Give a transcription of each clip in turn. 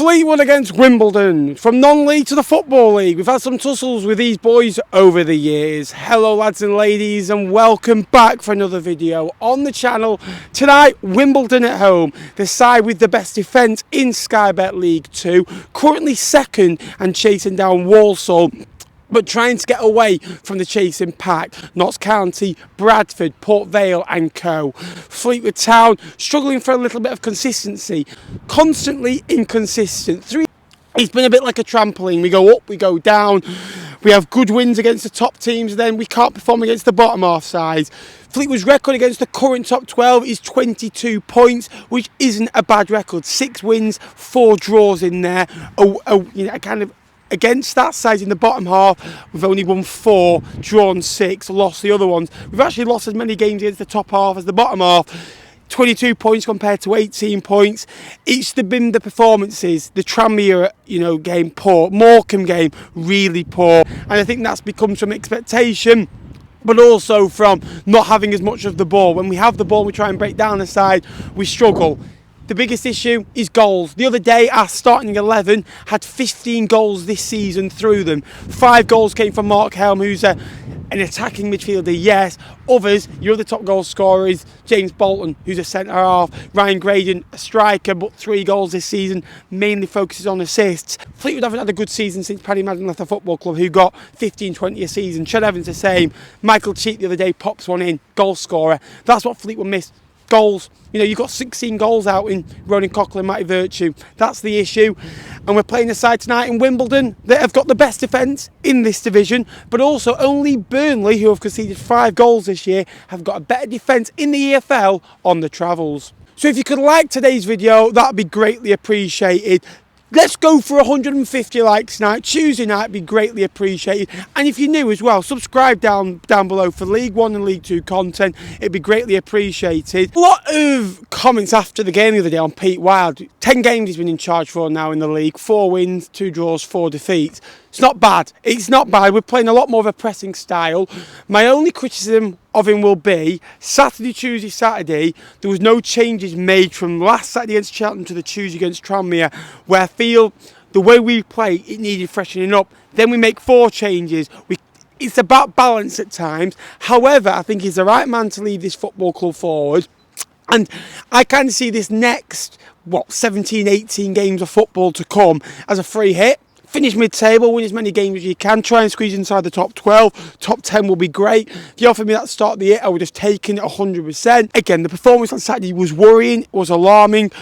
Fleetwood against Wimbledon. From non-league to the Football League. We've had some tussles with these boys over the years. Hello lads and ladies, and welcome back for another video on the channel. Tonight, Wimbledon at home. The side with the best defence in Sky Bet League 2. Currently second and chasing down Walsall, but trying to get away from the chasing pack. Notts County, Bradford, Port Vale and co. Fleetwood Town struggling for a little bit of consistency. Constantly inconsistent. It's been a bit like a trampoline. We go up, we go down. We have good wins against the top teams, then we can't perform against the bottom half sides. Fleetwood's record against the current top 12 is 22 points, which isn't a bad record. 6 wins, 4 draws in there. Against that side in the bottom half, we've only won 4, drawn 6, lost the other ones. We've actually lost as many games against the top half as the bottom half. 22 points compared to 18 points. It's been the performances. The Tranmere, game poor. Morecambe game really poor. And I think that's become some expectation, but also from not having as much of the ball. When we have the ball, we try and break down the side, we struggle. The biggest issue is goals. The other day, our starting 11 had 15 goals this season through them. 5 goals came from Mark Helm, who's an attacking midfielder, yes. Others, your other top goal scorers, James Bolton, who's a centre-half, Ryan Graydon, a striker, but 3 goals this season, mainly focuses on assists. Fleetwood haven't had a good season since Paddy Madden left the football club, who got 15-20 a season. Ched Evans the same. Michael Cheek the other day pops one in, goal scorer. That's what Fleetwood missed. Goals. You've got 16 goals out in Ronan Cockle and Matty Virtue. That's the issue. And we're playing a side tonight in Wimbledon that have got the best defence in this division, but also only Burnley, who have conceded 5 goals this year, have got a better defence in the EFL on the travels. So if you could like today's video, that'd be greatly appreciated. Let's go for 150 likes tonight. Tuesday night would be greatly appreciated. And if you're new as well, subscribe down below for League 1 and League 2 content. It'd be greatly appreciated. A lot of comments after the game the other day on Pete Wild. 10 games he's been in charge for now in the league. 4 wins, 2 draws, 4 defeats. It's not bad. It's not bad. We're playing a lot more of a pressing style. My only criticism of him will be Saturday, Tuesday, Saturday. There was no changes made from last Saturday against Cheltenham to the Tuesday against Tranmere, where I feel the way we play, it needed freshening up. Then we make 4 changes. It's about balance at times. However, I think he's the right man to lead this football club forward. And I kind of see this next, 17, 18 games of football to come as a free hit. Finish mid-table, win as many games as you can, try and squeeze inside the top 12. Top 10 will be great. If you offered me that start of the year, I would have taken it 100%. Again, the performance on Saturday was worrying, it was alarming.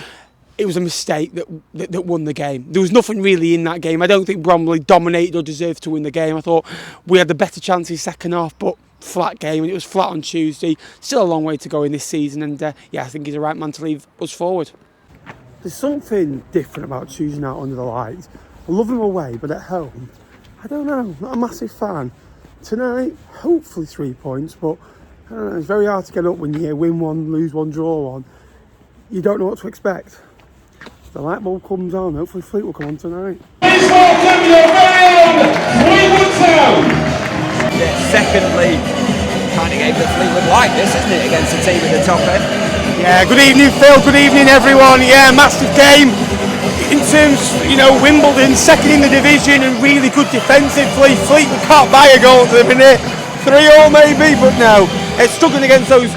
It was a mistake that won the game. There was nothing really in that game. I don't think Bromley dominated or deserved to win the game. I thought we had the better chances second half, but flat game, and it was flat on Tuesday. Still a long way to go in this season, and I think he's the right man to lead us forward. There's something different about choosing out under the lights. I love him away, but at home, I don't know, not a massive fan. Tonight, hopefully 3 points, but I don't know, it's very hard to get up when you win 1, lose 1, draw 1. You don't know what to expect. The light bulb comes on, hopefully Fleet will come on tonight. Please welcome your very own Fleetwood Town! Secondly, kind of game that Fleetwood like this, isn't it, against the team at the top end? Yeah, good evening Phil, good evening everyone. Yeah, massive game. In terms, Wimbledon second in the division and really good defensively. Fleetwood can't buy a goal at the minute. 3-3 maybe, but no. It's struggling against those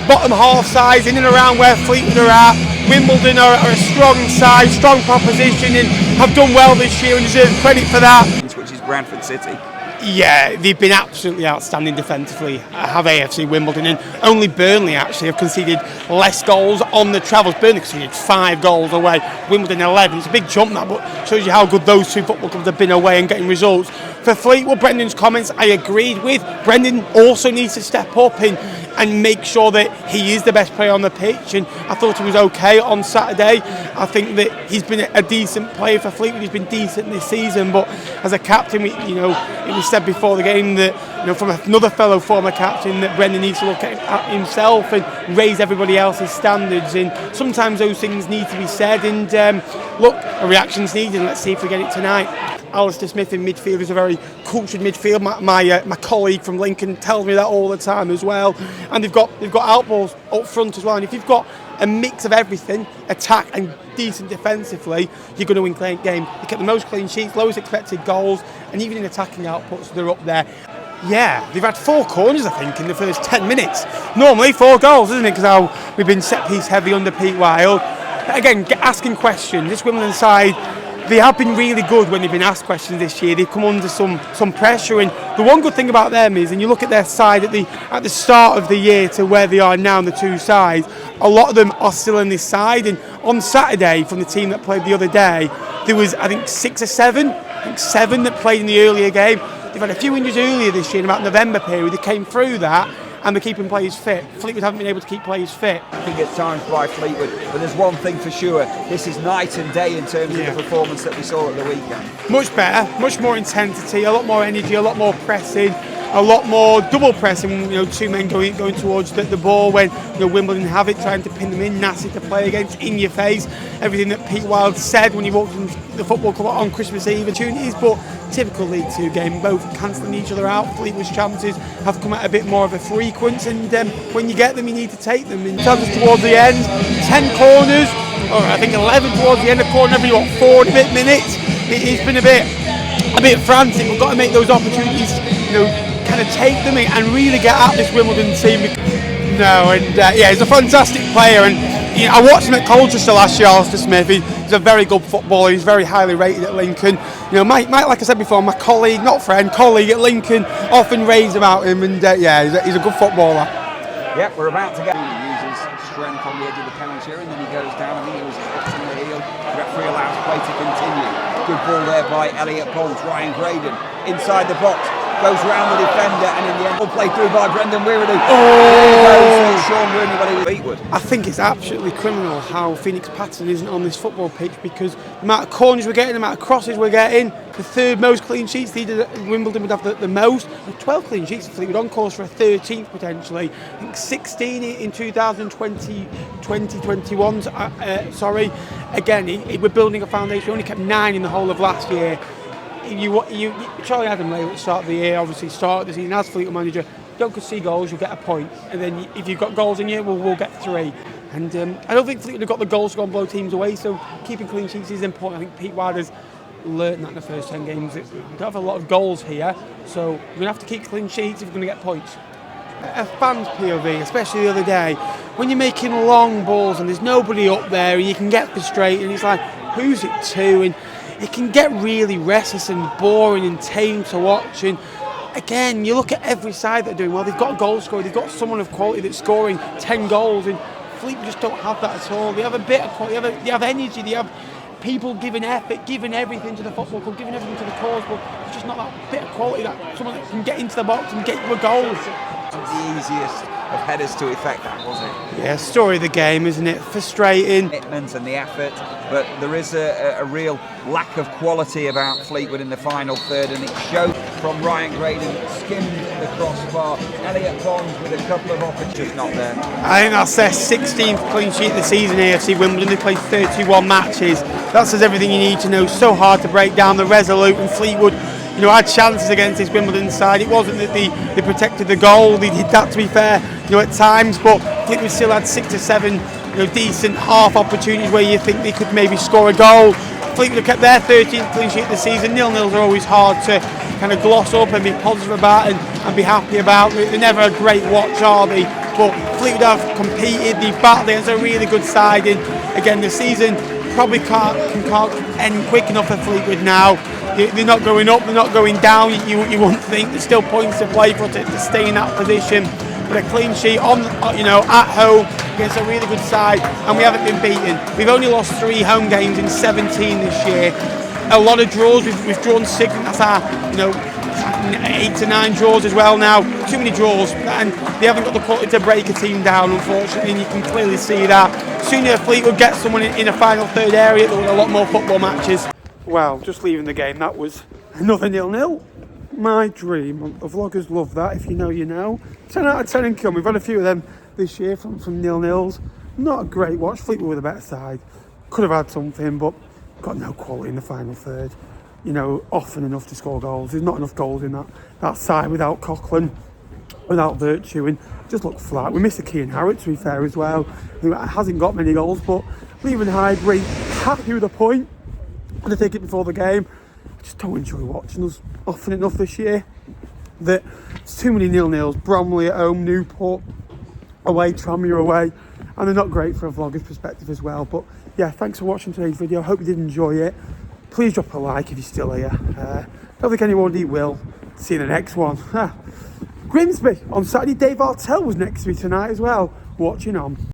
bottom half sides in and around where Fleetwood are at. Wimbledon are a strong side, strong proposition, and have done well this year and deserve credit for that. Which is Bradford City. Yeah, they've been absolutely outstanding defensively. Have AFC Wimbledon, and only Burnley actually have conceded less goals on the travels. Burnley conceded 5 goals away, Wimbledon 11. It's a big jump that, but shows you how good those 2 football clubs have been away and getting results. For Fleetwood, Brendan's comments I agreed with. Brendan also needs to step up and make sure that he is the best player on the pitch, and I thought he was okay on Saturday. I think that he's been a decent player for Fleetwood. He's been decent this season, but as a captain, it was said before the game that from another fellow former captain that Brendan needs to look at himself and raise everybody else's standards, and sometimes those things need to be said, and look, a reaction's needed, and let's see if we get it tonight. Alistair Smith in midfield is a very cultured midfield. My colleague from Lincoln tells me that all the time as well. And they've got outballs up front as well. And if you've got a mix of everything, attack and decent defensively, you're going to win the game. They kept the most clean sheets, lowest expected goals, and even in attacking outputs, they're up there. Yeah, they've had 4 corners, I think, in the first 10 minutes. Normally 4 goals, isn't it? Because how we've been set-piece heavy under Pete Wild. Again, asking questions. This Wimbledon side, they have been really good when they've been asked questions this year. They've come under some pressure, and the one good thing about them is, and you look at their side at the start of the year to where they are now on the 2 sides, a lot of them are still in this side. And on Saturday, from the team that played the other day, there was, I think, 6 or 7. I think 7 that played in the earlier game. They've had a few injuries earlier this year in about November period. They came through that, and they're keeping players fit. Fleetwood haven't been able to keep players fit. I think at times by Fleetwood, but there's one thing for sure, this is night and day in terms of the performance that we saw at the weekend. Much better, much more intensity, a lot more energy, a lot more pressing, a lot more double pressing, 2 men going towards the ball when Wimbledon have it, trying to pin them in, nasty to play against, in your face, everything that Pete Wild said when he walked in the football club on Christmas Eve opportunities, but typical League 2 game, both cancelling each other out. Fleetwood's chances have come at a bit more of a frequency, and when you get them, you need to take them. In terms of towards the end, 10 corners, or I think 11 towards the end of corner, every 4 minutes. It's been a bit frantic. We've got to make those opportunities, kind of take them and really get at this Wimbledon team. He's a fantastic player, and I watched him at Colchester last year, Alistair Smith. He's a very good footballer. He's very highly rated at Lincoln. Mike, like I said before, my colleague, not friend, colleague at Lincoln, often raves about him, and he's a good footballer. Yeah, we're about to get. He uses strength on the edge of the penalty area, and then he goes down. I think he was hit in the heel. The referee allows play to continue. Good ball there by Elliot Pons. Ryan Graydon inside the box. Goes round the defender, and in the end, all played through by Brendan Weirady. Sean Rooney, but he was Fleetwood. I think it's absolutely criminal how Phoenix Patterson isn't on this football pitch, because the amount of corners we're getting, the amount of crosses we're getting, the 3rd most clean sheets. Wimbledon would have the most. 12 clean sheets for Fleetwood, on course for a 13th potentially. I think 16 in 2021. Again, we're building a foundation. We only kept 9 in the whole of last year. Charlie Adam Lay at the start of the year, obviously started the season as Fleetwood manager. You don't concede goals, you'll get a point, and then if you've got goals in you, we'll get 3. And I don't think Fleetwood have got the goals to go and blow teams away, so keeping clean sheets is important. I think Pete Wild has learned that in the first 10 games. We don't have a lot of goals here, so we're going to have to keep clean sheets if we're going to get points. A fan's POV, especially the other day, when you're making long balls and there's nobody up there, and you can get frustrated, and it's like, who's it to? And it can get really restless and boring and tame to watch. And again, you look at every side that are doing well. They've got a goal scorer. They've got someone of quality that's scoring 10 goals. And Fleetwood just don't have that at all. They have a bit of quality. They have energy. They have people giving effort, giving everything to the football club, giving everything to the cause. But it's just not that bit of quality, that someone that can get into the box and get you a goal. The easiest of headers to effect, that was it. Yeah, story of the game, isn't it? Frustrating. Commitment and the effort, but there is a real lack of quality about Fleetwood in the final third, and it showed from Ryan Graydon, skimmed the crossbar. Elliot Pons with a couple of opportunities, not there. I think that's their 16th clean sheet of the season, AFC Wimbledon. They played 31 matches. That says everything you need to know. So hard to break down. The Resolute and Fleetwood had chances against this Wimbledon side. It wasn't that they protected the goal. They did that, to be fair, at times, but Fleetwood still had 6 or 7 decent half opportunities where you think they could maybe score a goal. Fleetwood have kept their 13th clean sheet of the season. 0-0s are always hard to kind of gloss up and be positive about and be happy about. They're never a great watch, are they? But Fleetwood have competed, they've battled against a really good side, and again, the season probably can't end quick enough for Fleetwood now. They're not going up, they're not going down. You wouldn't think there's still points to play for to stay in that position. But a clean sheet at home against a really good side, and we haven't been beaten. We've only lost 3 home games in 17 this year. A lot of draws. We've drawn 6. That's our 8 to 9 draws as well now. Too many draws, and they haven't got the quality to break a team down, unfortunately. And you can clearly see that. Sooner Fleetwood get someone in a final third area, there will be a lot more football matches. Well, just leaving the game, that was another 0-0. My dream. The vloggers love that, if you know, you know. 10 out of 10 income. We've had a few of them this year from 0-0s. Not a great watch. Fleetwood with a better side. Could have had something, but got no quality in the final third. Often enough to score goals. There's not enough goals in that side without Coughlin, without Virtue, and just looked flat. We missed a Kean Harrott, to be fair, as well, who hasn't got many goals, but Liebenheim, happy with the point and the ticket before the game. I just don't enjoy watching us often enough this year. That there's too many 0-0s. Bromley at home, Newport away, Tranmere away, and they're not great for a vlogger's perspective as well. But yeah, thanks for watching today's video. I hope you did enjoy it. Please drop a like if you're still here. Don't think anyone will. See you in the next one. Grimsby on Saturday. Dave Artell was next to me tonight as well, watching on.